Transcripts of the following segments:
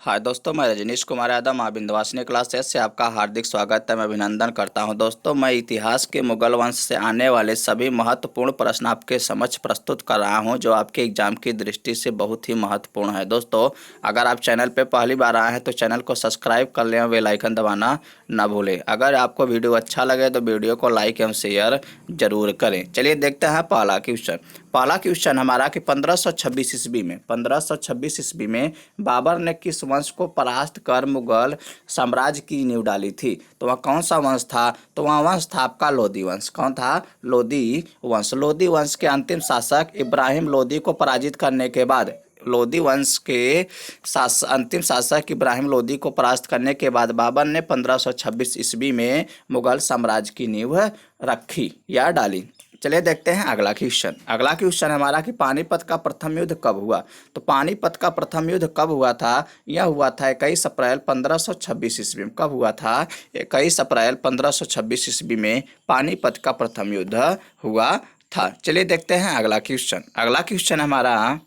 हाय दोस्तों, मैं रजनीश कुमार यादव मां विंध्यवासिनी क्लासेस से आपका हार्दिक स्वागत है। मैं अभिनंदन करता हूं। दोस्तों, मैं इतिहास के मुगल वंश से आने वाले सभी महत्वपूर्ण प्रश्न आपके समक्ष प्रस्तुत कर रहा हूं, जो आपके एग्जाम की दृष्टि से बहुत ही महत्वपूर्ण है। दोस्तों, अगर आप चैनल पर पहली बार आए हैं तो चैनल को सब्सक्राइब कर लें और बेल आइकन दबाना न भूलें। अगर आपको वीडियो अच्छा लगे तो वीडियो को लाइक एवं शेयर जरूर करें। चलिए देखते हैं पहला क्वेश्चन। पहला क्वेश्चन हमारा कि 1526 ईस्वी में बाबर ने किस वंश को परास्त कर मुगल साम्राज्य की नींव डाली थी? तो वह कौन सा वंश था? तो वह वंश था आपका लोधी वंश। कौन था? लोधी वंश। लोधी वंश के अंतिम शासक इब्राहिम लोधी को पराजित करने के बाद लोधी वंश के अंतिम शासक इब्राहिम लोधी को परास्त करने के बाद बाबर ने 1526 ईस्वी में मुगल साम्राज्य की नींव रखी या डाली। चलिए देखते हैं अगला क्वेश्चन। अगला क्वेश्चन हमारा कि पानीपत का प्रथम युद्ध कब हुआ? तो पानीपत का प्रथम युद्ध कब हुआ था? यह हुआ था 21 अप्रैल 1526 ईस्वी में। कब हुआ था? 21 अप्रैल 1526 ईस्वी में पानीपत का प्रथम युद्ध हुआ था। चलिए देखते हैं अगला क्वेश्चन। अगला क्वेश्चन हमारा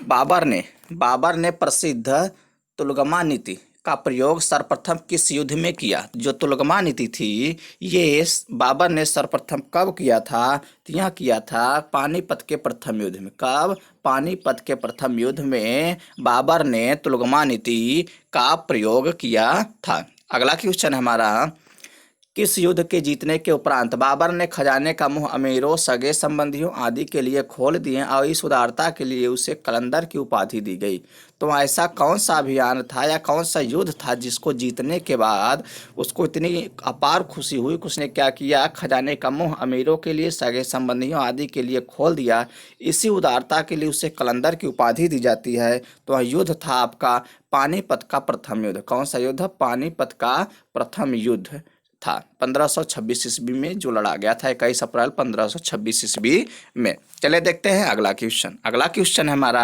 बाबर ने प्रसिद्ध तुलगमा नीति का प्रयोग सर्वप्रथम किस युद्ध में किया? जो तुलगमा नीति थी ये बाबर ने सर्वप्रथम कब किया था? तो यह किया था पानीपत के प्रथम युद्ध में। कब? पानीपत के प्रथम युद्ध में बाबर ने तुलगमा नीति का प्रयोग किया था। अगला क्वेश्चन हमारा किस युद्ध के जीतने के उपरांत बाबर ने खजाने का मुंह अमीरों, सगे संबंधियों आदि के लिए खोल दिए और इस उदारता के लिए उसे कलंदर की उपाधि दी गई? तो ऐसा कौन सा अभियान था या कौन सा युद्ध था जिसको जीतने के बाद उसको इतनी अपार खुशी हुई कि उसने क्या किया? खजाने का मुंह अमीरों के लिए, सगे संबंधियों आदि के लिए खोल दिया। इसी उदारता के लिए उसे कलंदर की उपाधि दी जाती है। तो वह युद्ध था आपका पानीपत का प्रथम युद्ध। कौन सा युद्ध? पानीपत का प्रथम युद्ध था 1526 ईस्वी में जो लड़ा गया था 21 अप्रैल 1526 ईस्वी में। चलिए देखते हैं अगला क्वेश्चन। अगला क्वेश्चन हमारा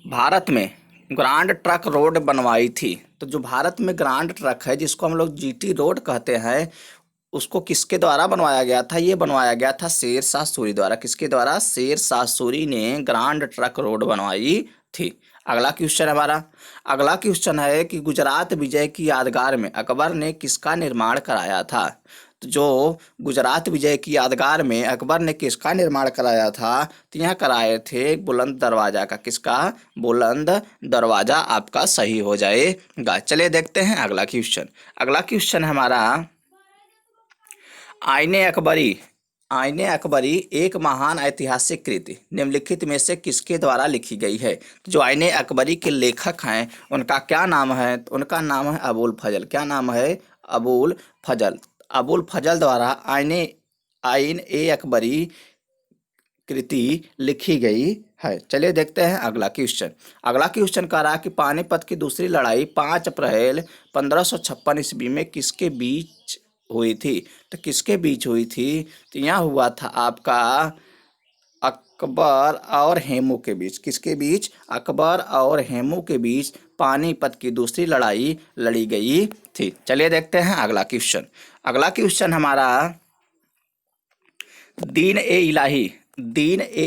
भारत में ग्रांड ट्रक रोड बनवाई थी। तो जो भारत में ग्रांड ट्रक है जिसको हम लोग जीटी रोड कहते हैं, उसको किसके द्वारा बनवाया गया था? ये बनवाया गया था शेर शाह सूरी द्वारा। किसके द्वारा? शेर शाह सूरी ने ग्रांड ट्रक रोड बनवाई थी। अगला क्वेश्चन हमारा अगला क्वेश्चन है कि गुजरात विजय की यादगार में अकबर ने किसका निर्माण कराया था? तो जो गुजरात विजय की यादगार में अकबर ने किसका निर्माण कराया था? तो यह कराए थे बुलंद दरवाजा का। किसका? बुलंद दरवाजा आपका सही हो जाएगा। चलिए देखते हैं अगला क्वेश्चन। अगला क्वेश्चन हमारा आईने अकबरी एक महान ऐतिहासिक कृति निम्नलिखित में से किसके द्वारा लिखी गई है? तो जो आईने अकबरी के लेखक हैं उनका क्या नाम है? तो उनका नाम है अबुल फजल। क्या नाम है? अबुल फजल। अबुल फजल द्वारा आईन ए अकबरी कृति लिखी गई है। चलिए देखते हैं अगला क्वेश्चन। अगला क्वेश्चन कह रहा है कि पानीपत की दूसरी लड़ाई 5 अप्रैल 1556 ईस्वी में किसके बीच हुई थी? तो किसके बीच हुई थी? तो यहाँ हुआ था आपका अकबर और हेमू के बीच। किसके बीच? अकबर और हेमू के बीच पानीपत की दूसरी लड़ाई लड़ी गई थी। चलिए देखते हैं अगला क्वेश्चन। अगला क्वेश्चन हमारा दीन ए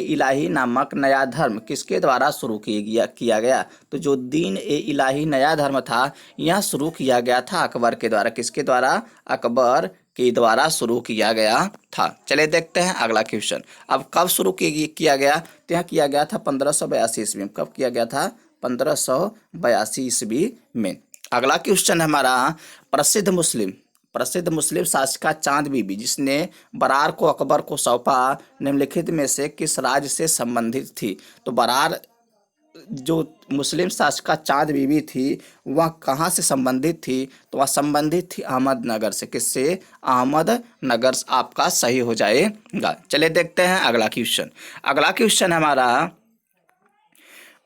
इलाही नामक नया धर्म किसके द्वारा शुरू किया गया? तो जो दीन ए इलाही नया धर्म था यह शुरू किया गया था अकबर के द्वारा। किसके द्वारा? अकबर के द्वारा शुरू किया गया था। चलिए देखते हैं अगला क्वेश्चन। अब कब शुरू किया गया? तो यह किया गया था 1582 ईस्वी में। कब किया गया था? 1582 ईस्वी में। अगला क्वेश्चन हमारा प्रसिद्ध मुस्लिम शासिका चांद बीबी जिसने बरार को अकबर को सौंपा निम्नलिखित में से किस राज्य से संबंधित थी? तो बरार जो मुस्लिम शासिका चांद बीबी थी वह कहाँ से संबंधित थी? तो वह संबंधित थी अहमदनगर से। किससे? अहमदनगर आपका सही हो जाएगा। चलिए देखते हैं अगला क्वेश्चन। अगला क्वेश्चन हमारा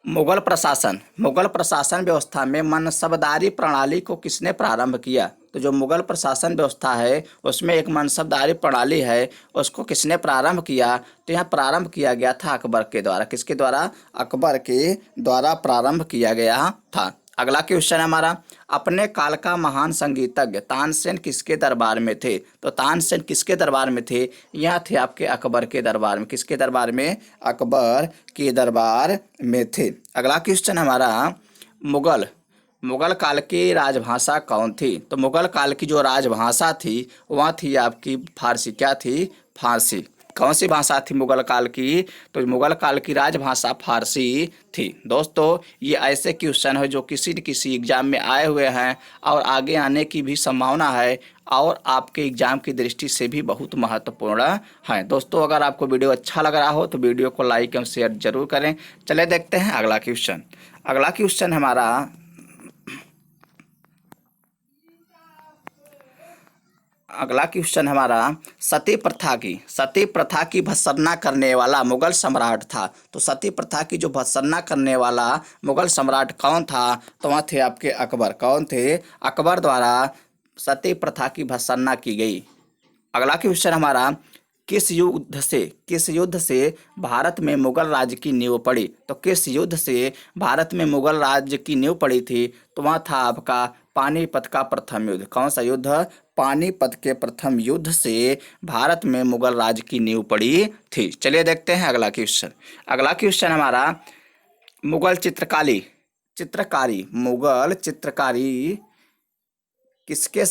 मुगल प्रशासन व्यवस्था में मनसबदारी प्रणाली को किसने प्रारंभ किया? तो जो मुगल प्रशासन व्यवस्था है उसमें एक मनसबदारी प्रणाली है, उसको किसने प्रारंभ किया? तो यह प्रारंभ किया गया था अकबर के द्वारा। किसके द्वारा? अकबर के द्वारा प्रारंभ किया गया था। अगला क्वेश्चन है हमारा, अपने काल का महान संगीतज्ञ तानसेन किसके दरबार में थे? तो तानसेन किसके दरबार में थे? यह थे आपके अकबर के दरबार में। किसके दरबार में? अकबर के दरबार में थे। अगला क्वेश्चन हमारा, मुगल काल की राजभाषा कौन थी? तो मुगल काल की जो राजभाषा थी वह थी आपकी फारसी। क्या थी? फारसी। कौन सी भाषा थी मुगल काल की? तो मुगल काल की राजभाषा फारसी थी। दोस्तों ये ऐसे क्वेश्चन है जो किसी न किसी एग्जाम में आए हुए हैं और आगे आने की भी संभावना है और आपके एग्जाम की दृष्टि से भी बहुत महत्वपूर्ण है। दोस्तों अगर आपको वीडियो अच्छा लग रहा हो तो वीडियो को लाइक एवं शेयर जरूर करें। चले देखते हैं अगला क्वेश्चन। अगला क्वेश्चन हमारा, सती प्रथा की भत्सना करने वाला मुगल सम्राट था। तो सती प्रथा की जो भत्सना करने वाला मुगल सम्राट कौन था? तो वह थे आपके अकबर। कौन थे? अकबर द्वारा सती प्रथा की भत्सना की गई। अगला क्वेश्चन हमारा, किस युद्ध से भारत में मुगल राज्य की नींव पड़ी? तो किस युद्ध से भारत में मुगल राज्य की नींव पड़ी थी? तो वह था आपका पानीपत का प्रथम युद्ध। कौन सा युद्ध? पानीपत के प्रथम युद्ध से भारत में मुगल राज्य की नींव पड़ी थी। चलिए देखते हैं अगला क्वेश्चन। अगला क्वेश्चन हमारा, मुगल चित्रकारी किसके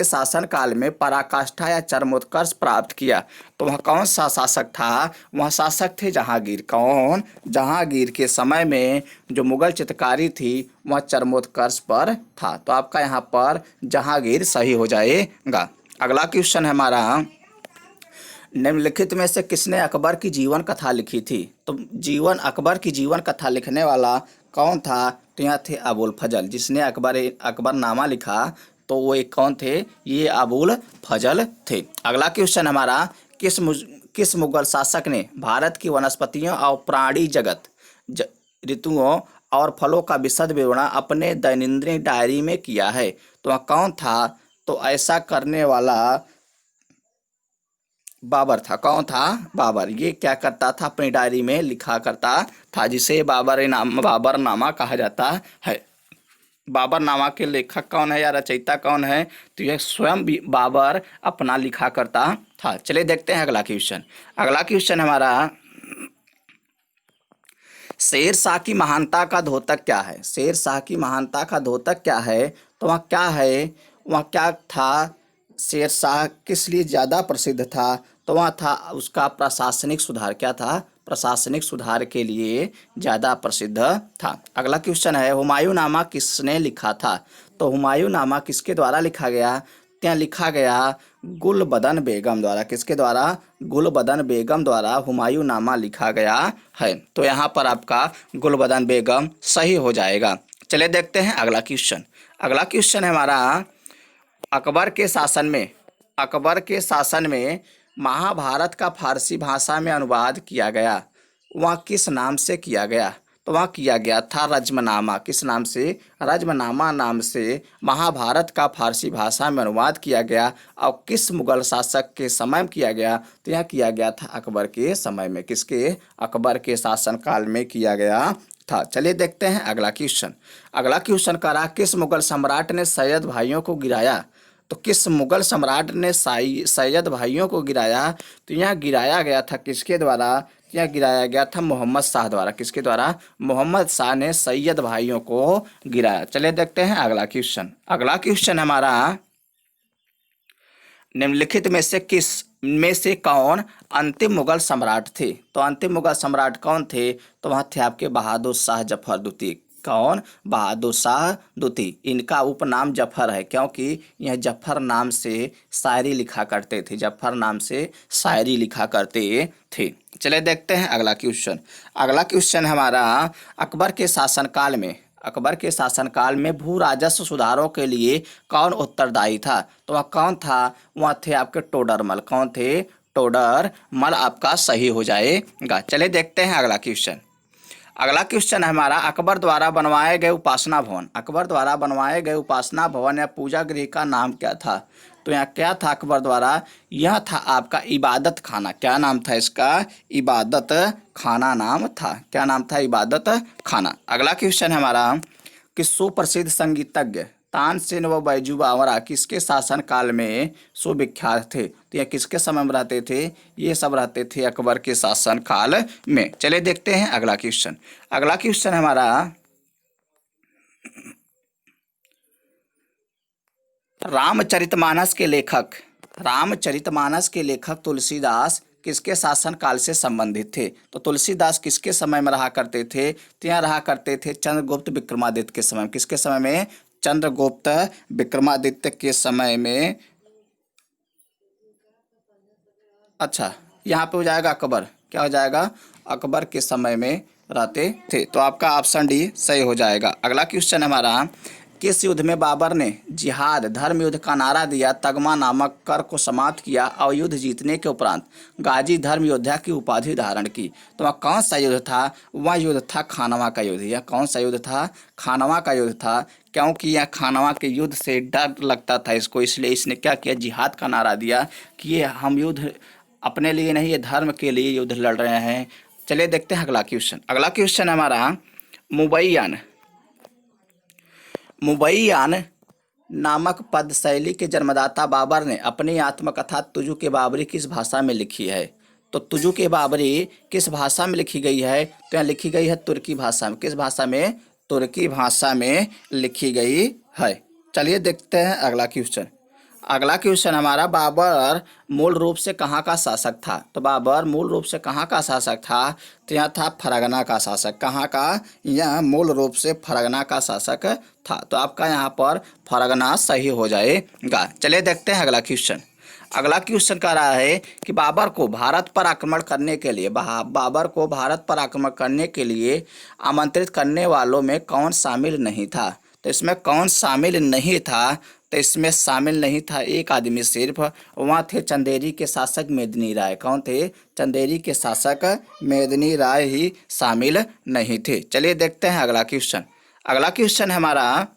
शासनकाल में पराकाष्ठा या चरमोत्कर्ष प्राप्त किया? तो वह कौन सा शासक था? वह शासक थे जहांगीर। कौन? जहांगीर के समय में जो मुगल चित्रकारी थी वह चरमोत्कर्ष पर था। तो आपका यहाँ पर जहांगीर सही हो जाएगा। अगला क्वेश्चन है हमारा, निम्नलिखित में से किसने अकबर की जीवन कथा लिखी थी? तो अकबर की जीवन कथा लिखने वाला कौन था? तो यहाँ थे अबुल फजल। जिसने अकबरनामा लिखा तो वो एक कौन थे? ये अबुल फजल थे। अगला क्वेश्चन हमारा, किस मुगल शासक ने भारत की वनस्पतियों और प्राणी जगत ऋतुओं और फलों का विशद विवरण अपने दैनंदिन डायरी में किया है? तो वह कौन था? तो ऐसा करने वाला बाबर था। कौन था? बाबर। ये क्या करता था? अपनी डायरी में लिखा करता था, जिसे बाबरनामा कहा जाता है। बाबरनामा के लेखक कौन है या रचयिता कौन है? तो यह स्वयं बाबर अपना लिखा करता था। चलिए देखते हैं अगला क्वेश्चन। अगला क्वेश्चन हमारा, शेर शाह की महानता का द्योतक क्या है? शेर शाह की महानता का द्योतक क्या है? तो वह क्या है? वह क्या था? शेर शाह किस लिए ज़्यादा प्रसिद्ध था? तो वह था उसका प्रशासनिक सुधार। क्या था? प्रशासनिक सुधार के लिए ज़्यादा प्रसिद्ध था। अगला क्वेश्चन है, हुमायूंनामा किसने लिखा था? तो हुमायूंनामा किसके द्वारा लिखा गया? ત્યાં लिखा गया गुलबदन बेगम द्वारा। किसके द्वारा? गुलबदन बेगम द्वारा हुमायूंनामा लिखा गया है। तो यहाँ पर आपका गुलबदन बेगम सही हो जाएगा। चलिए देखते हैं अगला क्वेश्चन। अगला क्वेश्चन है हमारा, अकबर के शासन में महाभारत का फारसी भाषा में अनुवाद किया गया, वह किस नाम से किया गया? तो वह किया गया था रज्मनामा। किस नाम से? रज्मनामा नाम से महाभारत का फारसी भाषा में अनुवाद किया गया। और किस मुगल शासक के समय में किया गया? तो यह किया गया था अकबर के समय में। किसके? अकबर के शासनकाल में किया गया था। चलिए देखते हैं अगला क्वेश्चन। अगला क्वेश्चन कह रहा, किस मुगल सम्राट ने सैयद भाइयों को गिराया? तो किस मुगल सम्राट ने सैयद भाइयों को गिराया? तो यह गिराया गया था किसके द्वारा? यह गिराया गया था मोहम्मद शाह द्वारा। किसके द्वारा? मोहम्मद शाह ने सैयद भाइयों को गिराया। चलिए देखते हैं अगला क्वेश्चन। अगला क्वेश्चन हमारा, निम्नलिखित में से कौन अंतिम मुगल सम्राट थे? तो अंतिम मुगल सम्राट कौन थे? तो वह थे आपके बहादुर शाह जफर द्वितीय। कौन? बहादुर शाह द्वितीय। इनका उपनाम जफर है क्योंकि यह जफर नाम से शायरी लिखा करते थे। जफर नाम से शायरी लिखा करते थे। चलिए देखते हैं अगला क्वेश्चन। अगला क्वेश्चन हमारा, अकबर के शासनकाल में भू राजस्व सुधारों के लिए कौन उत्तरदायी था? तो वह कौन था? वह थे आपके टोडरमल। कौन थे? टोडरमल आपका सही हो जाएगा। चलिए देखते हैं अगला क्वेश्चन। अगला क्वेश्चन है हमारा, अकबर द्वारा बनवाए गए उपासना भवन या पूजा गृह का नाम क्या था? तो यहाँ क्या था अकबर द्वारा, यह था आपका इबादत खाना। क्या नाम था इसका, इबादत खाना नाम था। क्या नाम था, इबादत खाना। अगला क्वेश्चन है हमारा कि सुप्रसिद्ध संगीतज्ञ तानसेन व बैजू बावरा किसके शासन काल में सुविख्यात थे। तो ये किसके समय में रहते थे, ये सब रहते थे अकबर के शासन काल में। चलिए देखते हैं अगला क्वेश्चन। अगला क्वेश्चन है हमारा रामचरितमानस के लेखक, रामचरितमानस के लेखक तुलसीदास किसके शासन काल से संबंधित थे। तो तुलसीदास किसके समय में रहा करते थे, तो यहाँ रहा करते थे चंद्रगुप्त विक्रमादित्य के समय में। किसके समय में, चंद्रगुप्त विक्रमादित्य के समय में। अच्छा, यहाँ पे हो जाएगा अकबर, क्या हो जाएगा, अकबर के समय में रहते थे। तो आपका ऑप्शन डी सही हो जाएगा। अगला क्वेश्चन हमारा, किस युद्ध में बाबर ने जिहाद धर्म युद्ध का नारा दिया, तगमा नामक कर को समाप्त किया और युद्ध जीतने के उपरांत गाजी धर्म योद्धा की उपाधि धारण की। तो वह कौन सा युद्ध था, वह युद्ध था खानवा का युद्ध। यह कौन सा युद्ध था, खानवा का युद्ध था। क्योंकि यह खानवा के युद्ध से डर लगता था इसको, इसलिए इसने क्या किया, जिहाद का नारा दिया कि ये हम युद्ध अपने लिए नहीं, ये धर्म के लिए युद्ध लड़ रहे हैं। चलिए देखते हैं अगला क्वेश्चन। अगला क्वेश्चन हमारा, मुबैयन, मुबैयान नामक पद शैली के जन्मदाता बाबर ने अपनी आत्मकथा तुजु के बाबरी किस भाषा में लिखी है। तो तुजु के बाबरी किस भाषा में लिखी गई है, तो यहाँ लिखी गई है तुर्की भाषा में। किस भाषा में, तुर्की भाषा में लिखी गई है। चलिए देखते हैं अगला क्वेश्चन। अगला क्वेश्चन हमारा, बाबर मूल रूप से कहाँ का शासक था। तो बाबर मूल रूप से कहाँ का शासक था, तो यहाँ था फरगना का शासक। कहाँ का, यह मूल रूप से फरगना का शासक था। तो आपका यहाँ पर फरगना सही हो जाएगा। चलिए देखते हैं अगला क्वेश्चन। अगला क्वेश्चन कह रहा है कि बाबर को भारत पर आक्रमण करने के लिए, बाबर को भारत पर आक्रमण करने के लिए आमंत्रित करने वालों में कौन शामिल नहीं था। तो इसमें कौन शामिल नहीं था, तो इसमें शामिल नहीं था एक आदमी सिर्फ, वहाँ थे चंदेरी के शासक मेदिनी राय। कौन थे, चंदेरी के शासक मेदिनी राय ही शामिल नहीं थे। चलिए देखते हैं अगला क्वेश्चन। अगला क्वेश्चन हमारा,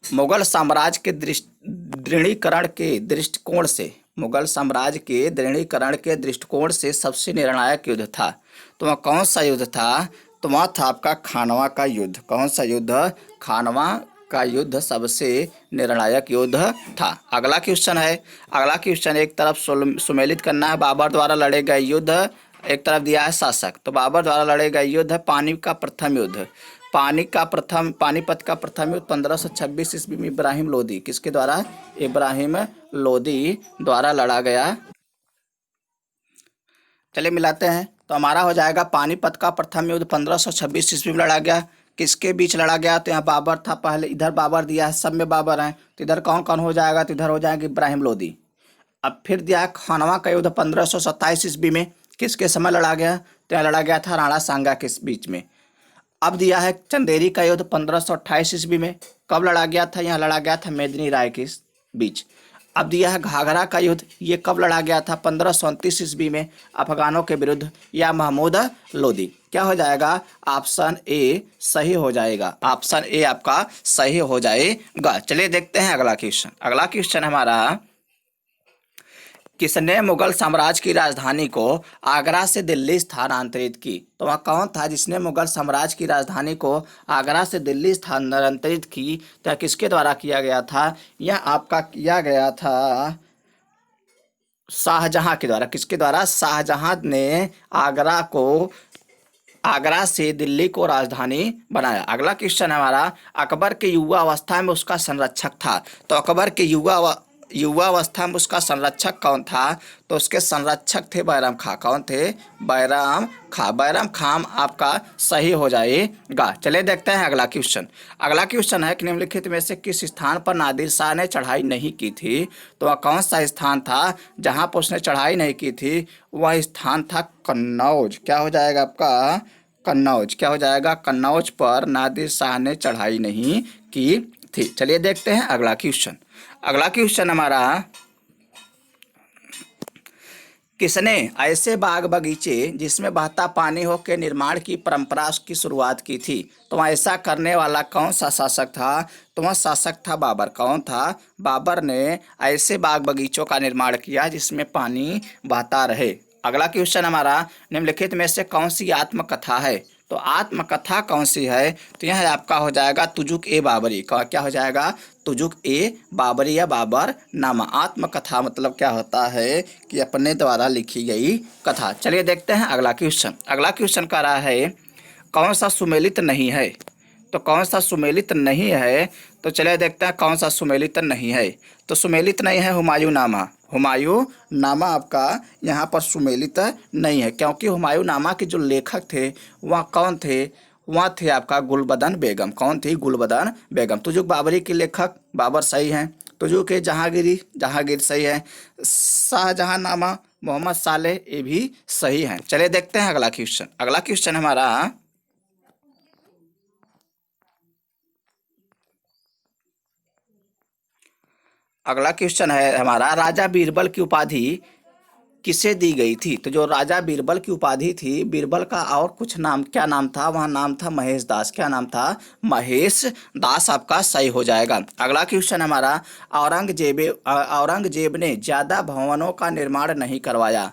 मुगल साम्राज्य के दृढ़ीकरण के दृष्टिकोण से, मुगल साम्राज्य के दृढ़ीकरण के दृष्टिकोण से सबसे निर्णायक युद्ध था। तो वह कौन सा युद्ध था, तो वह था आपका खानवा का युद्ध। कौन सा युद्ध, खानवा का युद्ध सबसे निर्णायक युद्ध था। अगला क्वेश्चन है, अगला क्वेश्चन एक तरफ सुमेलित करना है, बाबर द्वारा लड़े गए युद्ध, एक तरफ दिया है शासक। तो बाबर द्वारा लड़े गए युद्ध, पानीपत का प्रथम युद्ध, पानीपत का प्रथम युद्ध 1526 ईस्वी में इब्राहिम लोदी, किसके द्वारा, इब्राहिम लोदी द्वारा लड़ा गया। चलिए मिलाते हैं। तो हमारा हो जाएगा पानीपत का प्रथम युद्ध 1526 ईस्वी में लड़ा गया। किसके बीच लड़ा गया, तो यहाँ बाबर था पहले, इधर बाबर दिया है, सब में बाबर हैं, तो इधर कौन कौन हो जाएगा, तो इधर हो जाएगा इब्राहिम लोदी। अब फिर दिया है खानवा का युद्ध 1527 ईस्वी में, किसके समय लड़ा गया, तो यहाँ लड़ा गया था राणा सांगा के बीच में। अब दिया है चंदेरी का युद्ध 1528 ईस्वी में, कब लड़ा गया था, यहाँ लड़ा गया था मेदिनी राय के बीच। अब दिया है घाघरा का युद्ध, ये कब लड़ा गया था, 1529 ईस्वी में अफगानों के विरुद्ध, या महमूद लोदी। क्या हो जाएगा, ऑप्शन ए सही हो जाएगा। ऑप्शन ए आपका सही हो जाएगा। चलिए देखते हैं अगला क्वेश्चन। अगला क्वेश्चन हमारा, किसने मुगल साम्राज्य की राजधानी को आगरा से दिल्ली स्थानांतरित की। तो वह कौन था जिसने मुगल साम्राज्य की राजधानी को आगरा से दिल्ली स्थानांतरित की, तो किसके द्वारा किया गया था, यह आपका किया गया था शाहजहां के द्वारा। किसके द्वारा, शाहजहां ने आगरा से दिल्ली को राजधानी बनाया। अगला क्वेश्चन हमारा, अकबर के युवा अवस्था में उसका संरक्षक था। तो अकबर के युवा अवस्था में उसका संरक्षक कौन था, तो उसके संरक्षक थे बैराम खां। कौन थे, बैराम खां। बैराम खां आपका सही हो जाएगा। चलिए देखते हैं अगला क्वेश्चन। अगला क्वेश्चन है कि निम्नलिखित में से किस स्थान पर नादिर शाह ने चढ़ाई नहीं की थी। तो वह कौन सा स्थान था जहां पर उसने चढ़ाई नहीं की थी, वह स्थान था कन्नौज। क्या हो जाएगा आपका, कन्नौज। क्या हो जाएगा, कन्नौज पर नादिर शाह ने चढ़ाई नहीं की थी। चलिए देखते हैं अगला क्वेश्चन। अगला क्वेश्चन हमारा, किसने ऐसे बाग बगीचे जिसमें बहता पानी हो के निर्माण की परंपरा की शुरुआत की थी? तो ऐसा करने वाला कौन सा शासक था? तो वह शासक था बाबर। कौन था? बाबर ने ऐसे बाग बगीचों का निर्माण किया जिसमें पानी बहता रहे। अगला क्वेश्चन हमारा, निम्नलिखित में से कौन सी आत्मकथा है? तो आत्मकथा कौन सी है? तो यह आपका हो जाएगा तुजुक ए बाबरी। क्या हो जाएगा? तुजुक ए बाबरी या बाबर नामा। आत्मकथा मतलब क्या होता है कि अपने द्वारा लिखी गई कथा। चलिए देखते हैं अगला क्वेश्चन। अगला क्वेश्चन कह रहा है कौन सा सुमेलित नहीं है? तो कौन सा सुमेलित नहीं है? तो चलिए देखते हैं कौन सा सुमेलित नहीं है। तो सुमेलित नहीं है हुमायूं नामा। हुमायूं नामा आपका यहाँ पर सुमेलित नहीं है, क्योंकि हुमायूं नामा के जो लेखक थे वह कौन थे? वह थे आपका गुलबदन बेगम। कौन थी? गुलबदन बेगम। तुजुक बाबरी के लेखक बाबर सही हैं। तुजुक के जहांगीरी, जहांगीर सही है। शाहजहां नामा मोहम्मद सालेह ये भी सही हैं। चलिए देखते हैं अगला क्वेश्चन। अगला क्वेश्चन हमारा, अगला क्वेश्चन है हमारा, राजा बीरबल की उपाधि किसे दी गई थी? तो जो राजा बीरबल की उपाधि थी, बीरबल का और कुछ नाम, क्या नाम था? वह नाम था महेश दास। क्या नाम था? महेश दास आपका सही हो जाएगा। अगला क्वेश्चन हमारा, औरंगजेब ने ज्यादा भवनों का निर्माण नहीं करवाया।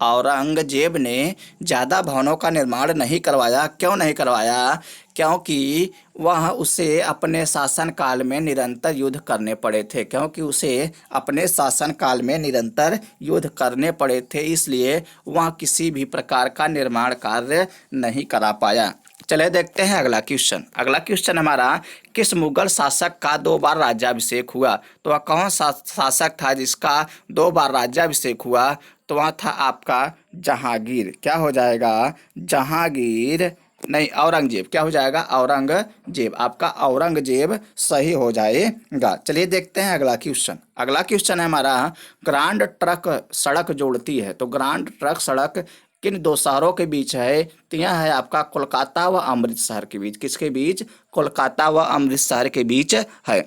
औरंगजेब ने ज़्यादा भवनों का निर्माण नहीं करवाया। क्यों नहीं करवाया? क्योंकि वह उसे अपने शासनकाल में निरंतर युद्ध करने पड़े थे। क्योंकि उसे अपने शासनकाल में निरंतर युद्ध करने पड़े थे, इसलिए वह किसी भी प्रकार का निर्माण कार्य नहीं करा पाया। चलिए देखते हैं अगला क्वेश्चन। अगला क्वेश्चन हमारा, किस मुगल शासक का 2 बार राज्याभिषेक हुआ? तो वह कौन सा शासक था जिसका 2 बार राज्याभिषेक हुआ? तो वह था आपका जहांगीर। क्या हो जाएगा? जहांगीर नहीं, औरंगजेब। क्या हो जाएगा? औरंगजेब। आपका औरंगजेब सही हो जाएगा। चलिए देखते हैं अगला क्वेश्चन। अगला क्वेश्चन है हमारा, ग्रांड ट्रक सड़क जोड़ती है। तो ग्रांड ट्रक सड़क किन 2 शहरों के बीच है? तो यह है आपका कोलकाता व अमृतसर के बीच। किसके बीच? कोलकाता व अमृतसर के बीच है।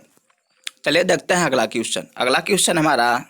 चलिए देखते हैं अगला क्वेश्चन। अगला क्वेश्चन हमारा,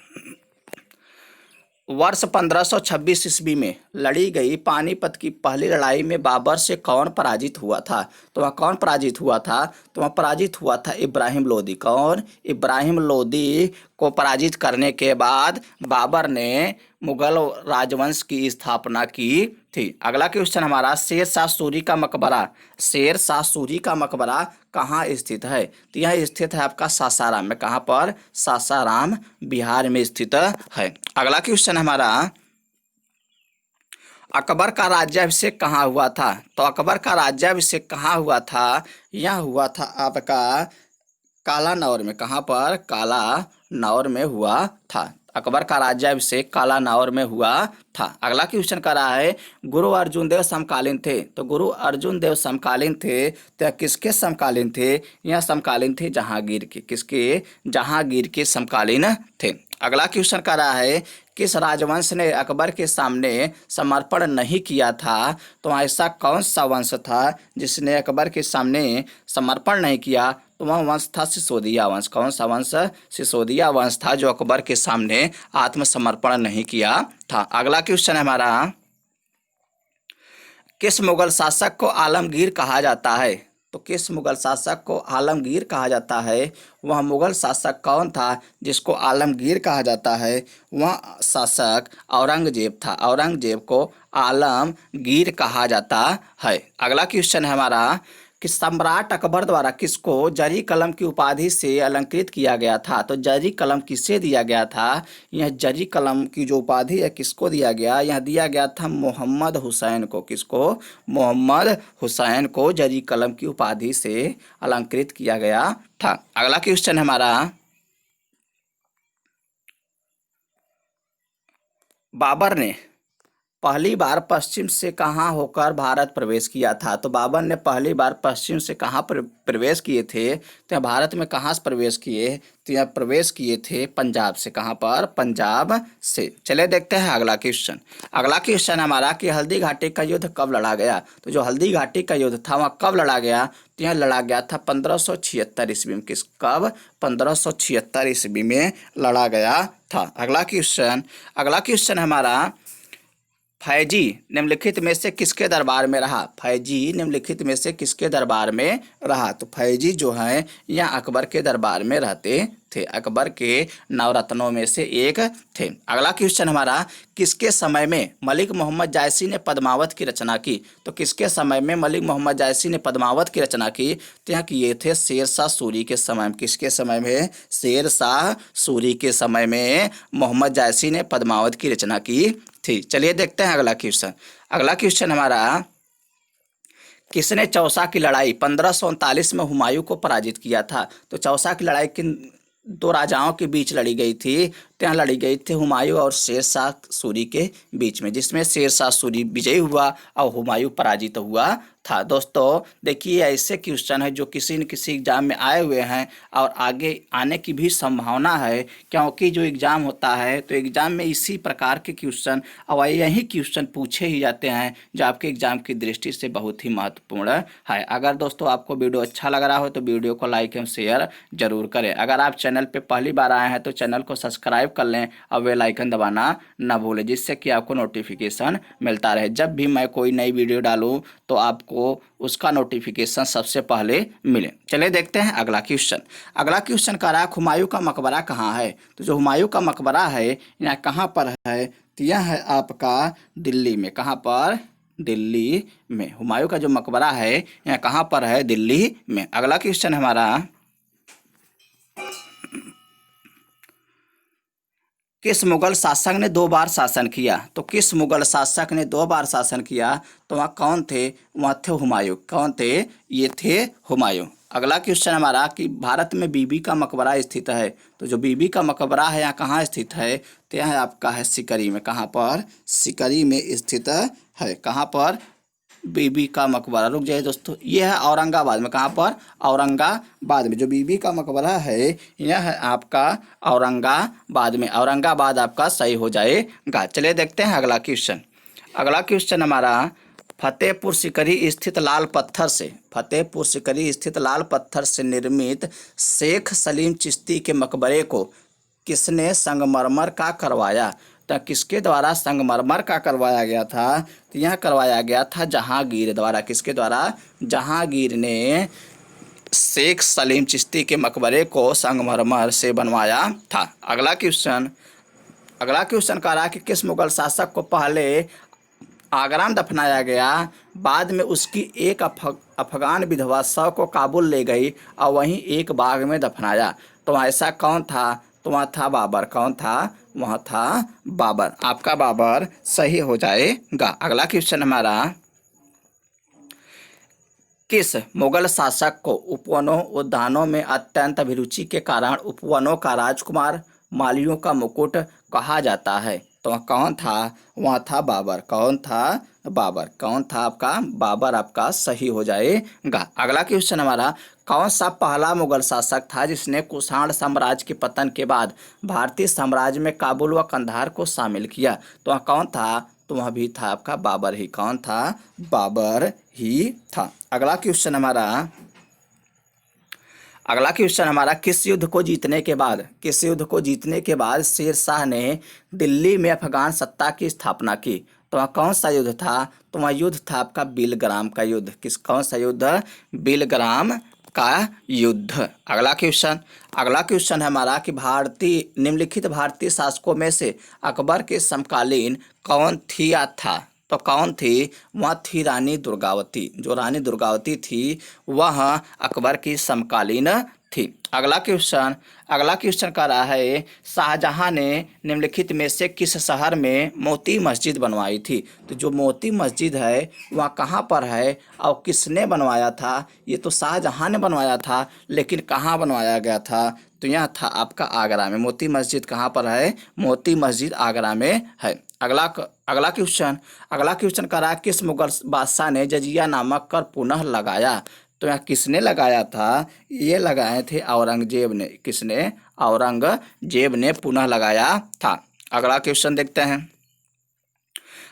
वर्ष 1526 ईस्वी में लड़ी गई पानीपत की पहली लड़ाई में बाबर से कौन पराजित हुआ था? तो वह कौन पराजित हुआ था? तो वह पराजित हुआ था इब्राहिम लोदी। कौन? इब्राहिम लोदी को पराजित करने के बाद बाबर ने मुगल राजवंश की स्थापना की थी। अगला क्वेश्चन हमारा, शेर शाह सूरी का मकबरा, शेर शाह सूरी का मकबरा कहाँ स्थित है? तो यह स्थित है आपका सासाराम में। कहाँ पर? सासाराम बिहार में स्थित है। अगला क्वेश्चन हमारा, अकबर का राज्याभिषेक कहाँ हुआ था? तो अकबर का राज्याभिषेक कहाँ हुआ था? यह हुआ था आपका कालानौर में। कहाँ पर? कालानौर में हुआ था। अकबर का राज्याभिषेक कालानौर में हुआ था। अगला क्वेश्चन कर रहा है, गुरु अर्जुन देव समकालीन थे। तो गुरु अर्जुन देव समकालीन थे तो किसके समकालीन थे? यह समकालीन थे जहांगीर के। किसके? जहांगीर के समकालीन थे। अगला क्वेश्चन कर रहा है, किस राजवंश ने अकबर के सामने समर्पण नहीं किया था? तो ऐसा कौन सा वंश था जिसने अकबर के सामने समर्पण नहीं किया? तो वह वंश था सिसोदिया वंश। कौन सा वंश? सिसोदिया वंश था जो अकबर के सामने आत्मसमर्पण नहीं किया था। अगला क्वेश्चन है हमारा, किस मुगल शासक को आलमगीर कहा जाता है? तो किस मुगल शासक को आलमगीर कहा जाता है? वह मुगल शासक कौन था जिसको आलमगीर कहा जाता है? वह शासक औरंगजेब था। औरंगजेब को आलमगीर कहा जाता है। अगला क्वेश्चन है हमारा कि सम्राट अकबर द्वारा किसको जरी कलम की उपाधि से अलंकृत किया गया था? तो जरी कलम किसे दिया गया था? यह जरी कलम की जो उपाधि है किसको दिया गया? यह दिया गया था मोहम्मद हुसैन को। किसको? मोहम्मद हुसैन को जरी कलम की उपाधि से अलंकृत किया गया था। अगला क्वेश्चन हमारा, बाबर ने पहली बार पश्चिम से कहाँ होकर भारत प्रवेश किया था? तो बाबर ने पहली बार पश्चिम से कहाँ प्रवेश किए थे? तो यहाँ भारत में कहाँ से प्रवेश किए? तो यहाँ प्रवेश किए थे पंजाब से। कहाँ पर? पंजाब से। चलिए देखते हैं अगला क्वेश्चन। अगला क्वेश्चन हमारा कि हल्दी घाटी का युद्ध कब लड़ा गया? तो जो हल्दी घाटी का युद्ध था वह कब लड़ा गया? तो यहाँ लड़ा गया था 1576 ईस्वी में। कब? 1576 ईस्वी में लड़ा गया था। अगला क्वेश्चन हमारा, फैजी निम्नलिखित में से किसके दरबार में रहा? फैजी निम्नलिखित में से किसके दरबार में रहा? तो फैजी जो है यह अकबर के दरबार में रहते थे। अकबर के नवरत्नों में से एक थे। अगला क्वेश्चन हमारा, किसके समय में मलिक मोहम्मद जायसी ने पद्मावत की रचना की? तो किसके समय में मलिक मोहम्मद जायसी ने पद्मावत की रचना की? तो यहाँ किए थे शेर शाह सूरी के समय में। किसके समय में? शेर शाह सूरी के समय में मोहम्मद जायसी ने पद्मावत की रचना की थी। चलिए देखते हैं अगला क्वेश्चन। अगला क्वेश्चन हमारा, किसने चौसा की लड़ाई 1539 में हुमायूं को पराजित किया था? तो चौसा की लड़ाई किन दो राजाओं के बीच लड़ी गई थी? तो यहाँ लड़ी गई थी हुमायूं और शेर शाह सूरी के बीच में, जिसमें शेर शाह सूरी विजयी हुआ और हुमायूं पराजित हुआ था। दोस्तों देखिए, ऐसे क्वेश्चन है जो किसी न किसी एग्जाम में आए हुए हैं और आगे आने की भी संभावना है, क्योंकि जो एग्ज़ाम होता है तो एग्ज़ाम में इसी प्रकार के क्वेश्चन और यही क्वेश्चन पूछे ही जाते हैं जो आपके एग्ज़ाम की दृष्टि से बहुत ही महत्वपूर्ण है। अगर दोस्तों आपको वीडियो अच्छा लग रहा हो तो वीडियो को लाइक एवं शेयर जरूर करें। अगर आप चैनल पर पहली बार आए हैं तो चैनल को सब्सक्राइब कर लें और बेल आइकन दबाना ना भूलें, जिससे कि आपको नोटिफिकेशन मिलता रहे। जब भी मैं कोई नई वीडियो डालूँ तो आपको उसका नोटिफिकेशन सबसे पहले मिले। चलिए देखते हैं अगला क्वेश्चन। अगला क्वेश्चन कह रहा है, हुमायूं का मकबरा कहाँ है? तो जो हुमायूं का मकबरा है यहाँ कहाँ पर है? तो यह है आपका दिल्ली में। कहाँ पर? दिल्ली में। हुमायूं का जो मकबरा है यहाँ कहाँ पर है? दिल्ली में। अगला क्वेश्चन हमारा, किस मुगल शासक ने 2 बार शासन किया? तो किस मुगल शासक ने 2 बार शासन किया? तो वहाँ कौन थे? वहाँ थे हुमायूं। कौन थे? ये थे हुमायूं। अगला क्वेश्चन हमारा कि भारत में बीबी का मकबरा स्थित है। तो जो बीबी का मकबरा है यहाँ कहाँ स्थित है? तो यह आपका है सिकरी में। कहाँ पर? सिकरी में स्थित है। कहाँ पर? बीबी का मकबरा। रुक जाइए दोस्तों, ये है औरंगाबाद में। कहाँ पर? औरंगाबाद में। जो बीबी का मकबरा है यह है आपका औरंगाबाद में। औरंगाबाद आपका सही हो जाएगा। चलिए देखते हैं अगला क्वेश्चन। अगला क्वेश्चन हमारा, फतेहपुर सिकरी स्थित लाल पत्थर से, फतेहपुर सिकरी स्थित लाल पत्थर से निर्मित शेख सलीम चिश्ती के मकबरे को किसने संगमरमर का करवाया? तो किसके द्वारा संगमरमर का करवाया गया था? तो यह करवाया गया था जहांगीर द्वारा। किसके द्वारा? जहांगीर ने शेख सलीम चिश्ती के मकबरे को संगमरमर से बनवाया था। अगला क्वेश्चन कह रहा है कि किस मुगल शासक को पहले आगरा में दफनाया गया, बाद में उसकी एक अफगान विधवा शव को काबुल ले गई और वहीं एक बाग में दफनाया? तो ऐसा कौन था? तो वहाँ था बाबर। कौन था? वहाँ था बाबर। आपका बाबर सही हो जाएगा। अगला क्वेश्चन हमारा, किस मुगल शासक को उपवनों उद्यानों में अत्यंत अभिरुचि के कारण उपवनों का राजकुमार, मालियों का मुकुट कहा जाता है? तो वह कौन था? वहाँ था बाबर। कौन था? बाबर। कौन था? आपका बाबर आपका सही हो जाएगा। अगला क्वेश्चन हमारा, कौन सा पहला मुगल शासक था जिसने कुषाण साम्राज्य के पतन के बाद भारतीय साम्राज्य में काबुल व कंधार को शामिल किया? तो वह कौन था? तो वह भी था आपका बाबर ही। कौन था? बाबर ही था। अगला क्वेश्चन हमारा, किस युद्ध को जीतने के बाद शेर शाह ने दिल्ली में अफगान सत्ता की स्थापना की? तो वह कौन सा युद्ध था? तो वह युद्ध था आपका बिलग्राम का युद्ध। कौन सा युद्ध? बिलग्राम का युद्ध। अगला क्वेश्चन है हमारा कि निम्नलिखित भारतीय शासकों में से अकबर के समकालीन कौन थी या था? तो कौन थी? वह थी रानी दुर्गावती। जो रानी दुर्गावती थी वह अकबर की समकालीन थी। अगला क्वेश्चन कह रहा है, शाहजहां ने निम्नलिखित में से किस शहर में मोती मस्जिद बनवाई थी? तो जो मोती मस्जिद है वह कहाँ पर है और किसने बनवाया था? ये तो शाहजहां ने बनवाया था, लेकिन कहाँ बनवाया गया था? तो यह था आपका आगरा में। मोती मस्जिद कहाँ पर है? मोती मस्जिद आगरा में है। अगला क्वेश्चन कह रहा है किस मुगल बादशाह ने जजिया नामक कर पुनः लगाया। तो यहाँ किसने लगाया था, ये लगाए थे औरंगजेब ने। किसने? औरंगजेब ने पुनः लगाया था। अगला क्वेश्चन देखते हैं।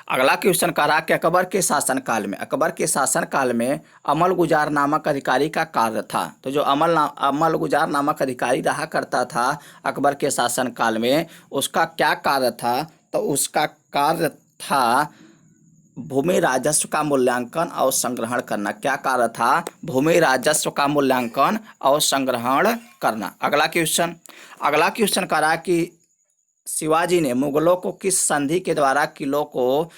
अगला क्वेश्चन कह रहा कि अकबर के शासनकाल में अमल गुजार नामक अधिकारी का कार्य था। तो जो अमल गुजार नामक अधिकारी रहा करता था अकबर के शासनकाल में, उसका क्या कार्य था? तो उसका कार्य था भूमि राजस्व का मूल्यांकन और संग्रहण करना। क्या कार्य था? भूमि राजस्व का मूल्यांकन और संग्रहण करना। अगला क्वेश्चन कह रहा कि शिवाजी ने मुगलों को किस संधि के द्वारा किलों को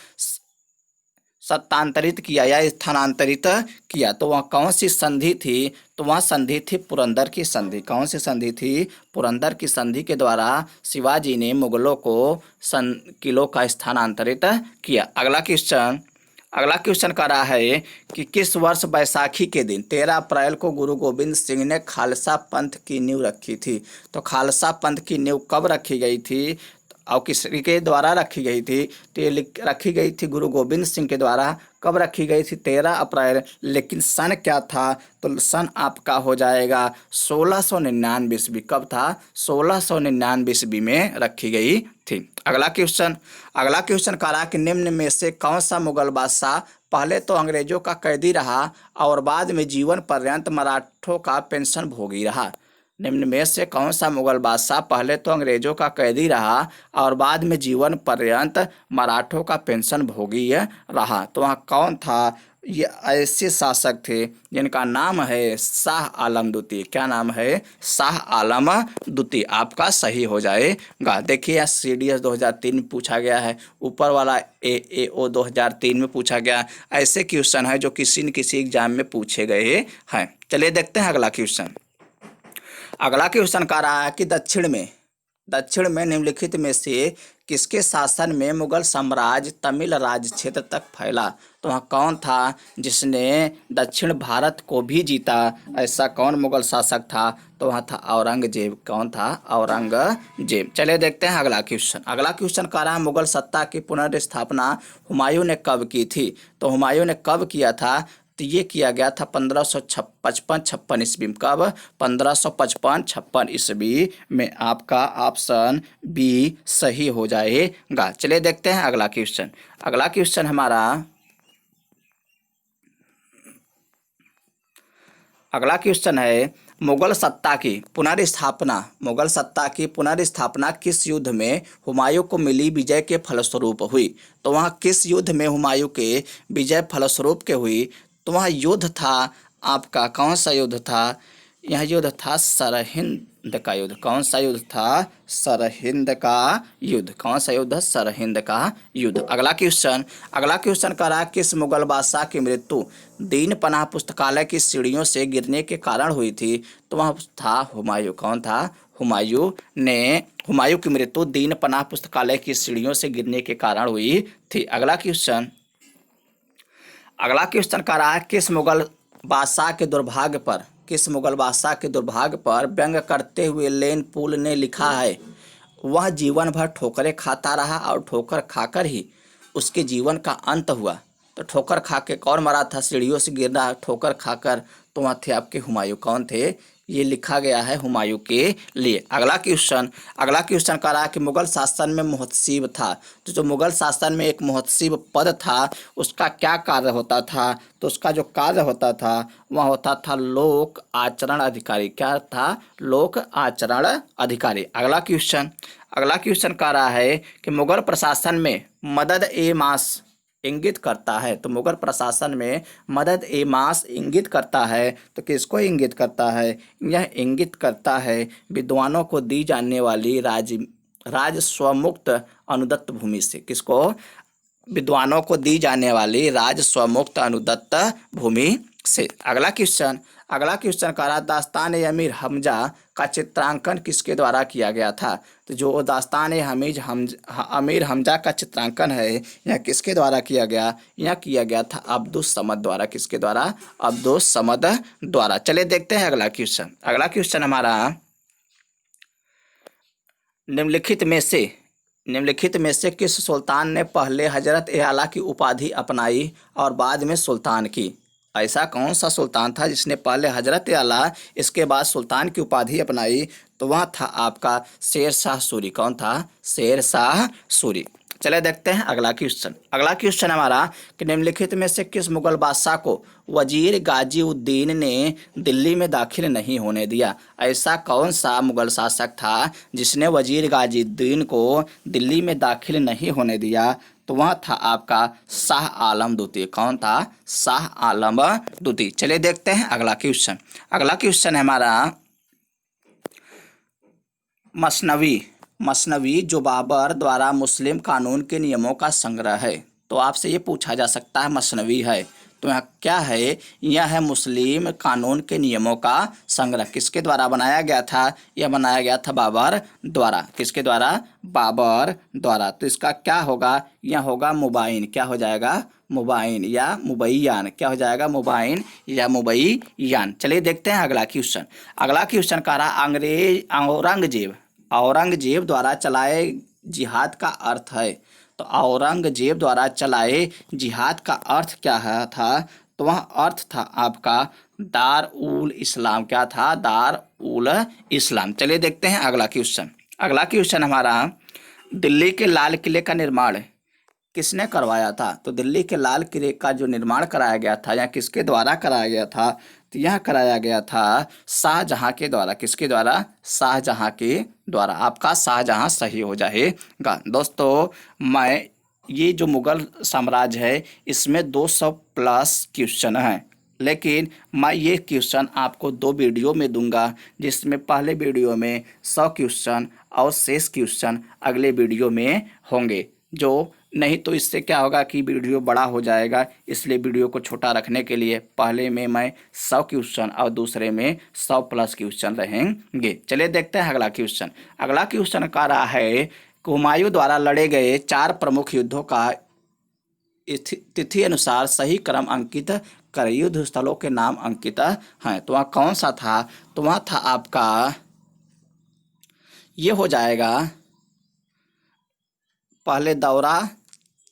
सत्तांतरित किया या स्थानांतरित किया? तो वह कौन सी संधि थी? तो वह संधि थी पुरंदर की संधि। कौन सी संधि थी? पुरंदर की संधि के द्वारा शिवाजी ने मुगलों को किलों का स्थानांतरित किया। अगला क्वेश्चन कह रहा है कि किस वर्ष बैसाखी के दिन 13 अप्रैल को गुरु गोविंद सिंह ने खालसा पंथ की नींव रखी थी। तो खालसा पंथ की नींव कब रखी गई थी और किसके द्वारा रखी गई थी? तो ये रखी गई थी गुरु गोविंद सिंह के द्वारा। कब रखी गई थी? 13 अप्रैल। लेकिन सन क्या था? तो सन आपका हो जाएगा 1699 ईस्वी। कब था? 1699 ईस्वी में रखी गई थी। अगला क्वेश्चन कह रहा कि निम्न में से कौन सा मुगल बादशाह पहले तो अंग्रेजों का कैदी रहा और बाद में जीवन पर्यंत मराठों का पेंशन भोगी रहा? निम्न में से कौन सा मुगल बादशाह पहले तो अंग्रेजों का कैदी रहा और बाद में जीवन पर्यंत मराठों का पेंशन भोगी रहा? तो वहाँ कौन था? ये ऐसे शासक थे जिनका नाम है शाह आलम द्वितीय। क्या नाम है? शाह आलम द्वितीय। आपका सही हो जाएगा। देखिए यहाँ CDS 2003 में पूछा गया है, ऊपर वाला AAO 2003 में पूछा गया। ऐसे क्वेश्चन है जो किसी न किसी एग्जाम में पूछे गए हैं। चलिए देखते हैं अगला क्वेश्चन कह रहा है कि दक्षिण में निम्नलिखित में से किसके शासन में मुगल साम्राज्य तमिल राज्य क्षेत्र तक फैला? तो वहाँ कौन था जिसने दक्षिण भारत को भी जीता? ऐसा कौन मुगल शासक था? तो वहाँ था औरंगजेब। कौन था? औरंगजेब। चलिए देखते हैं अगला क्वेश्चन कह रहा है मुगल सत्ता की पुनर्स्थापना हुमायूं ने कब की थी? तो हुमायूं ने कब किया था? तो ये किया गया था 1555 ईस्वी में। कब? 1555 ईस्वी में। आपका ऑप्शन बी सही हो जाएगा। चलिए देखते हैं अगला क्वेश्चन हमारा। अगला क्वेश्चन है मुगल सत्ता की पुनर्स्थापना किस युद्ध में हुमायूं को मिली विजय के फलस्वरूप हुई? तो वहाँ किस युद्ध में हुमायूं के विजय फलस्वरूप के हुई? तो वहाँ युद्ध था आपका, कौन सा युद्ध था? यह युद्ध था सरहिंद का युद्ध। कौन सा युद्ध था? सरहिंद का युद्ध। कौन सा युद्ध? सरहिंद का युद्ध। अगला क्वेश्चन कह रहा है किस मुगल बादशाह की मृत्यु दीन पनाह पुस्तकालय की सीढ़ियों से गिरने के कारण हुई थी? तो वह था हुमायूं। कौन था? हुमायूं की मृत्यु दीन पनाह पुस्तकालय की सीढ़ियों से गिरने के कारण हुई थी। अगला क्वेश्चन कह रहा है किस मुगल बादशाह के दुर्भाग्य पर व्यंग करते हुए लेन पूल ने लिखा है वह जीवन भर ठोकरें खाता रहा और ठोकर खाकर ही उसके जीवन का अंत हुआ? तो ठोकर खा के कौन मरा था? सीढ़ियों से गिर रहा ठोकर खाकर। तो वहाँ थे आपके हुमायूं। कौन थे? ये लिखा गया है हुमायूं के लिए। अगला क्वेश्चन कह रहा है कि मुगल शासन में मुहतसिब था। तो जो मुगल शासन में एक मुहतसिब पद था उसका क्या कार्य होता था? तो उसका जो कार्य होता था वह होता था लोक आचरण अधिकारी। क्या था? लोक आचरण अधिकारी। अगला क्वेश्चन कह रहा है कि मुगल प्रशासन में मदद ए मास इंगित करता है। तो मुगल प्रशासन में मदद ए मास इंगित करता है। तो किसको इंगित करता है? यह इंगित करता है विद्वानों को दी जाने वाली राजस्वमुक्त अनुदत्त भूमि से। किसको? विद्वानों को दी जाने वाली राजस्वमुक्त अनुदत्त भूमि से। अगला क्वेश्चन कह रहा दास्तान ए अमीर हमजा का चित्रांकन किसके द्वारा किया गया था? तो जो दास्तान ए अमीर हमजा का चित्रांकन है यह किसके द्वारा किया गया? यह किया गया था अब्दुस समद द्वारा। किसके द्वारा? अब्दुस समद द्वारा। चलिए देखते हैं अगला क्वेश्चन हमारा निम्नलिखित में से निम्नलिखित में से किस सुल्तान ने पहले हजरत ए आला की उपाधि अपनाई और बाद में सुल्तान की? ऐसा कौन सा सुल्तान था जिसने पहले हजरत ए आला इसके बाद सुल्तान की उपाधि अपनाई? तो वह था आपका शेर शाह सूरी। कौन था? शेर शाह सूरी। चले देखते हैं अगला क्वेश्चन। अगला क्वेश्चन हमारा कि निम्नलिखित में से किस मुगल बादशाह को वजीर गाजी उद्दीन ने दिल्ली में दाखिल नहीं होने दिया? ऐसा कौन सा मुगल शासक था जिसने वजीर गाजी उद्दीन को दिल्ली में दाखिल नहीं होने दिया? तो वह था आपका शाह आलम द्वितीय। कौन था? शाह आलम द्वितीय। चलिए देखते हैं अगला क्वेश्चन। अगला क्वेश्चन है हमारा मसनवी। मसनवी जो बाबर द्वारा मुस्लिम कानून के नियमों का संग्रह है। तो आपसे ये पूछा जा सकता है मसनवी है तो यह क्या है? यह है मुस्लिम कानून के नियमों का संग्रह। किसके द्वारा बनाया गया था? यह बनाया गया था बाबर द्वारा। किसके द्वारा? बाबर द्वारा। तो इसका क्या होगा? यह होगा मुबाइन। क्या हो जाएगा? मुबाइन या मुबैयान। क्या हो जाएगा? मुबाइन या मुबैयान। चलिए देखते हैं अगला क्वेश्चन। अगला क्वेश्चन कह रहा औरंगजेब द्वारा चलाए जिहाद का अर्थ है। तो औरंगजेब द्वारा चलाए जिहाद का अर्थ क्या था? तो वह अर्थ था आपका दार उल इस्लाम। क्या था? दार उल इस्लाम। चलिए देखते हैं अगला क्वेश्चन। अगला क्वेश्चन हमारा दिल्ली के लाल किले का निर्माण किसने करवाया था? तो दिल्ली के लाल किले का जो निर्माण कराया गया था या किसके द्वारा कराया गया था? तो यह कराया गया था शाहजहां के द्वारा। किसके द्वारा? शाहजहां के द्वारा। आपका शाहजहां सही हो जाएगा। दोस्तों मैं ये जो मुगल साम्राज्य है इसमें 200 प्लस क्वेश्चन हैं, लेकिन मैं ये क्वेश्चन आपको 2 वीडियो में दूंगा, जिसमें पहले वीडियो में 100 क्वेश्चन और शेष क्वेश्चन अगले वीडियो में होंगे। जो नहीं तो इससे क्या होगा कि वीडियो बड़ा हो जाएगा, इसलिए वीडियो को छोटा रखने के लिए पहले में मैं 100 क्वेश्चन और दूसरे में 100 प्लस क्वेश्चन रहेंगे। चलिए देखते हैं अगला क्वेश्चन। अगला क्वेश्चन कह रहा है हुमायूं द्वारा लड़े गए 4 प्रमुख युद्धों का तिथि अनुसार सही क्रम अंकित कर। युद्ध स्थलों के नाम अंकित हैं। तो वह कौन सा था? तो वह था आपका, ये हो जाएगा पहले दौरा,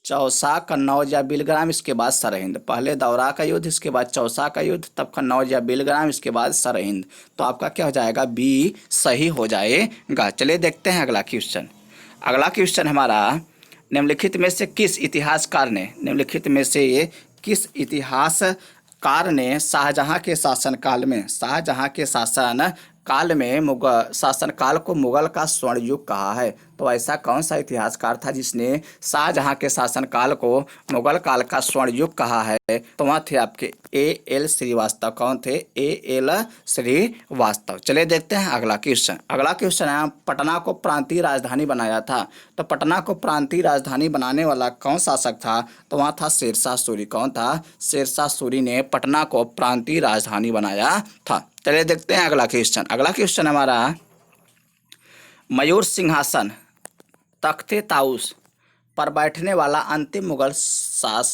चौसा, कन्नौज या बिलग्राम, इसके बाद सरहिंद। पहले दौरा का युद्ध, इसके बाद चौसा का युद्ध, तब कन्नौज या बिलग्राम, इसके बाद सरहिंद। तो आपका क्या हो जाएगा? बी सही हो जाएगा। चलिए देखते हैं अगला क्वेश्चन। अगला क्वेश्चन हमारा निम्नलिखित में से किस इतिहासकार ने शाहजहां के शासन काल में शासनकाल को मुगल का स्वर्ण युग कहा है? तो ऐसा कौन सा इतिहासकार था जिसने शाहजहां के शासनकाल को मुगल काल का स्वर्ण युग कहा है? तो वह थे आपके A.L. श्रीवास्तव। कौन थे? A.L. श्रीवास्तव। चलिए देखते हैं अगला क्वेश्चन। अगला क्वेश्चन है पटना को प्रांतीय राजधानी बनाया था। तो पटना को प्रांतीय राजधानी बनाने वाला कौन शासक था? तो वह था शेरशाह सूरी। कौन था? शेरशाह सूरी ने पटना को प्रांतीय राजधानी बनाया था। चलिए देखते हैं अगला क्वेश्चन। अगला क्वेश्चन हमारा मयूर सिंहासन तख्ते ताउस पर बैठने वाला अंतिम मुगल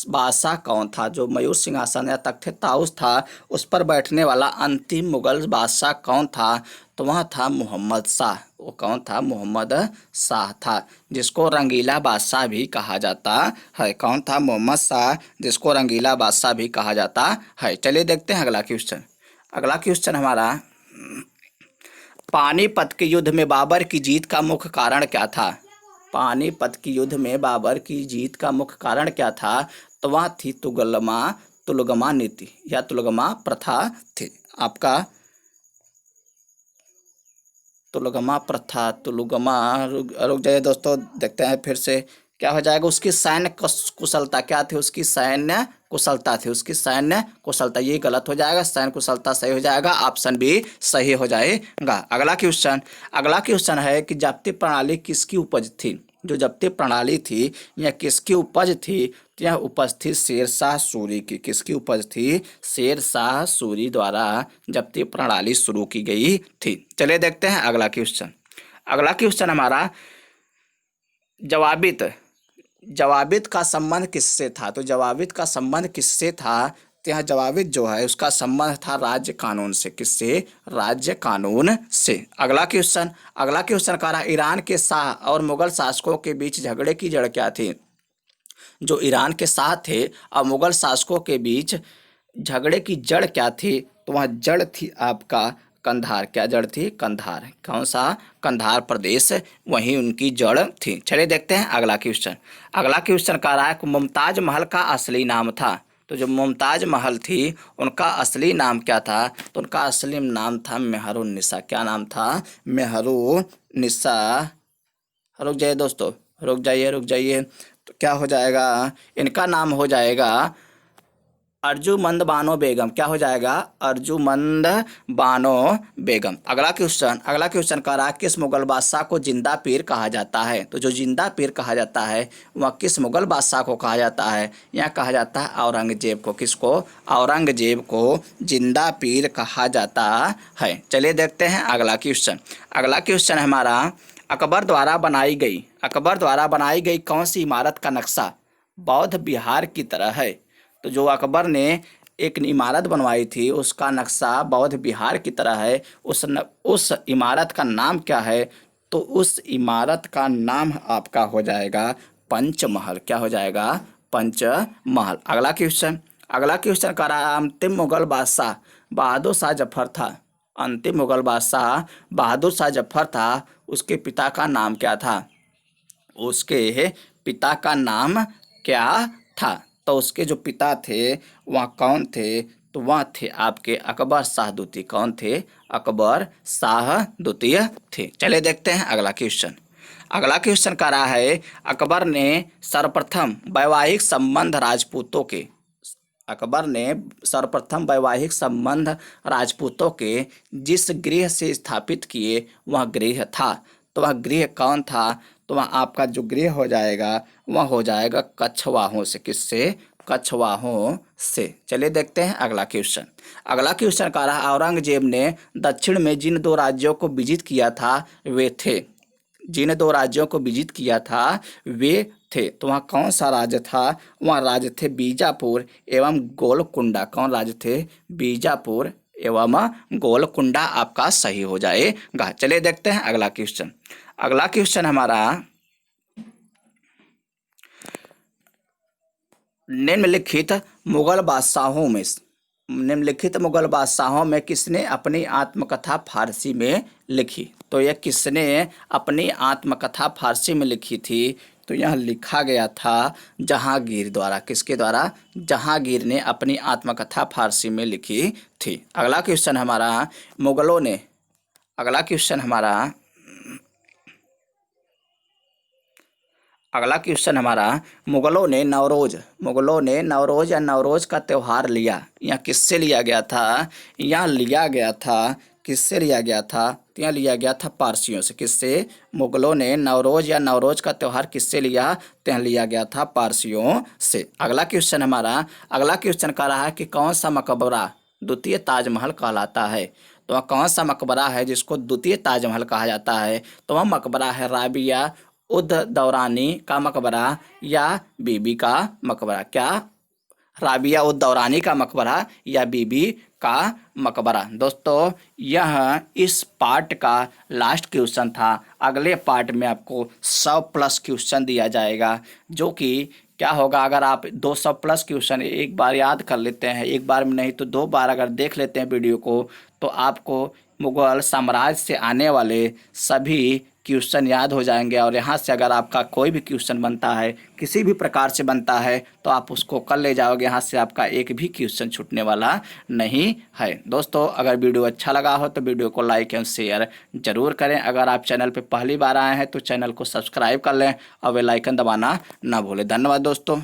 बादशाह कौन था? जो मयूर सिंहासन या तख्ते ताउस था उस पर बैठने वाला अंतिम मुगल बादशाह कौन था? तो वह था मोहम्मद शाह। वो कौन था? मोहम्मद शाह था, जिसको रंगीला बादशाह भी कहा जाता है। कौन था? मोहम्मद शाह, जिसको रंगीला बादशाह भी कहा जाता है। चलिए देखते हैं अगला क्वेश्चन। अगला क्वेश्चन हमारा पानीपत के युद्ध में बाबर की जीत का मुख्य कारण क्या था? पानीपत की युद्ध में बाबर की जीत का मुख्य कारण क्या था? तो वह थी तुलगमा नीति या तुलगमा प्रथा थी। आपका तुलगमा प्रथा, रुक जाइए दोस्तों, देखते हैं फिर से क्या हो जाएगा। उसकी सैन्य कुशलता क्या थी? उसकी सैन्य कुशलता थी। उसकी सैन्य कुशलता, ये गलत हो जाएगा, सैन्य कुशलता सही हो जाएगा। ऑप्शन बी सही हो जाएगा। अगला क्वेश्चन है कि जब्ती प्रणाली किसकी उपज थी? जो जब्ती प्रणाली थी यह किसकी उपज थी? तो यह उपज थी शेरशाह सूरी की। किसकी उपज थी? शेरशाह सूरी द्वारा जब्ती प्रणाली शुरू की गई थी। चलिए देखते हैं अगला क्वेश्चन। अगला क्वेश्चन हमारा जवाबित का संबंध किससे था? तो जवाबित का संबंध किससे था? तो यहाँ जवाबी जो है उसका संबंध था राज्य कानून से। किससे? राज्य कानून से। अगला क्वेश्चन कह रहा है ईरान के शाह और मुगल शासकों के बीच झगड़े की जड़ क्या थी? जो ईरान के शाह थे और मुगल शासकों के बीच झगड़े की जड़ क्या थी? तो वहाँ जड़ थी आपका कंधार। क्या जड़ थी? कंधार। कौन सा? कंधार प्रदेश, वहीं उनकी जड़ थी। चलिए देखते हैं अगला क्वेश्चन कह रहा है कि मुमताज महल का असली नाम था। तो जो मुमताज महल थी उनका असली नाम क्या था? तो उनका असली नाम था मेहरुन्निसा। क्या नाम था? मेहरुन्निसा। रुक जाइए दोस्तों, रुक जाइए। तो क्या हो जाएगा? इनका नाम हो जाएगा अर्जुमंद बानो बेगम। क्या हो जाएगा? अर्जुमंद बानो बेगम। अगला क्वेश्चन कह रहा है किस मुगल बादशाह को जिंदा पीर कहा जाता है? तो जो जिंदा पीर कहा जाता है वह किस मुगल बादशाह को कहा जाता है? यहाँ कहा जाता है औरंगजेब को। किसको? औरंगजेब को जिंदा पीर कहा जाता है। चलिए देखते हैं अगला क्वेश्चन हमारा अकबर द्वारा बनाई गई कौन सी इमारत का नक्शा बौद्ध विहार की तरह है? तो जो अकबर ने एक इमारत बनवाई थी उसका नक्शा बौद्ध विहार की तरह है। उस इमारत का नाम क्या है? तो उस इमारत का नाम आपका हो जाएगा पंचमहल। क्या हो जाएगा? पंचमहल। अगला क्वेश्चन कह रहा है अंतिम मुगल बादशाह बहादुर शाह जफर था। उसके पिता का नाम क्या था? उसके पिता का नाम क्या था? तो उसके जो पिता थे वह कौन थे? तो वह थे आपके अकबर शाह द्वितीय। कौन थे? अकबर शाह द्वितीय थे। चलिए देखते हैं अगला क्वेश्चन कह रहा है अकबर ने सर्वप्रथम वैवाहिक राजपूतों के जिस गृह से स्थापित किए वह गृह था। तो वह गृह कौन था? तो वह आपका जो गृह हो जाएगा वह हो जाएगा कछवाहों से। किससे? कछवाहों से। चलिए देखते हैं अगला क्वेश्चन कह रहा है औरंगजेब ने दक्षिण में जिन दो राज्यों को विजित किया था वे थे। तो वहाँ कौन सा राज्य था? वहाँ राज्य थे बीजापुर एवं गोलकुंडा। कौन राज्य थे? बीजापुर एवं गोलकुंडा आपका सही हो जाएगा। चलिए देखते हैं अगला क्वेश्चन हमारा निम्नलिखित मुगल बादशाहों में किसने अपनी आत्मकथा फारसी में लिखी? तो यह किसने अपनी आत्मकथा फारसी में लिखी थी? तो यह लिखा गया था जहांगीर द्वारा। किसके द्वारा? जहांगीर ने अपनी आत्मकथा फारसी में लिखी थी। अगला क्वेश्चन हमारा मुगलों ने नवरोज या नवरोज का त्यौहार लिया। यहाँ किससे लिया गया था? यहाँ लिया गया था किससे लिया गया था? तो यहाँ लिया गया था पारसियों से। किससे? मुगलों ने नवरोज या नवरोज का त्यौहार किससे लिया? तो यहाँ लिया गया था पारसियों से। अगला क्वेश्चन कह रहा है कि कौन सा मकबरा द्वितीय ताजमहल कहलाता है? तो वह कौन सा मकबरा है जिसको द्वितीय ताजमहल कहा जाता है? तो वह मकबरा है राबिया उद दौरानी का मकबरा या बीबी का मकबरा। क्या? राबिया उद दौरानी का मकबरा या बीबी का मकबरा। दोस्तों यह इस पार्ट का लास्ट क्वेश्चन था। अगले पार्ट में आपको 100+ क्वेश्चन दिया जाएगा, जो कि क्या होगा अगर आप 200+ क्वेश्चन एक बार याद कर लेते हैं, एक बार में नहीं तो 2 बार अगर देख लेते हैं वीडियो को, तो आपको मुगल साम्राज्य से आने वाले सभी क्वेश्चन याद हो जाएंगे। और यहाँ से अगर आपका कोई भी क्वेश्चन बनता है, किसी भी प्रकार से बनता है, तो आप उसको कर ले जाओगे। यहाँ से आपका एक भी क्वेश्चन छूटने वाला नहीं है। दोस्तों अगर वीडियो अच्छा लगा हो तो वीडियो को लाइक एवं शेयर जरूर करें। अगर आप चैनल पर पहली बार आए हैं तो चैनल को सब्सक्राइब कर लें और बेल आइकन दबाना ना भूलें। धन्यवाद दोस्तों।